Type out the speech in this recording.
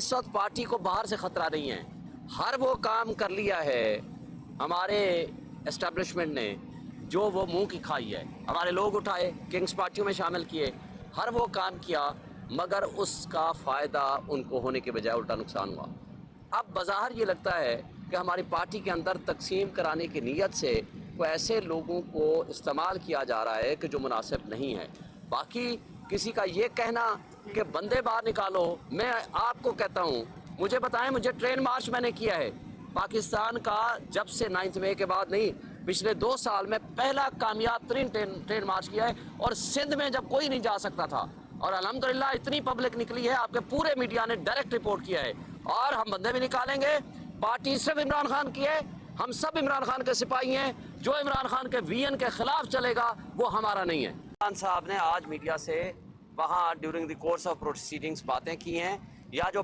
اس وقت پارٹی کو باہر سے خطرہ نہیں ہے. ہر وہ کام کر لیا ہے ہمارے اسٹیبلشمنٹ نے جو وہ منہ کی کھائی ہے. ہمارے لوگ اٹھائے، کنگز پارٹیوں میں شامل کیے، ہر وہ کام کیا، مگر اس کا فائدہ ان کو ہونے کے بجائے الٹا نقصان ہوا. اب بظاہر یہ لگتا ہے کہ ہماری پارٹی کے اندر تقسیم کرانے کی نیت سے کوئی ایسے لوگوں کو استعمال کیا جا رہا ہے کہ جو مناسب نہیں ہے. باقی کسی کا یہ کہنا کہ بندے باہر نکالو، میں آپ کو کہتا ہوں، مجھے بتائیں، مجھے ٹرین مارچ میں نے کیا ہے پاکستان کا، جب سے 9 مئی کے بعد نہیں، پچھلے 2 سال میں پہلا کامیاب ترین ٹرین مارچ کیا ہے، اور سندھ میں جب کوئی نہیں جا سکتا تھا، اور الحمدللہ اتنی پبلک نکلی ہے، آپ کے پورے میڈیا نے ڈائریکٹ رپورٹ کیا ہے. اور ہم بندے بھی نکالیں گے. پارٹی صرف عمران خان کی ہے، ہم سب عمران خان کے سپاہی ہیں. جو عمران خان کے وی این کے خلاف چلے گا وہ ہمارا نہیں ہے. عمران صاحب نے آج میڈیا سے وہاں during the course of proceedings باتیں کی ہیں، یا جو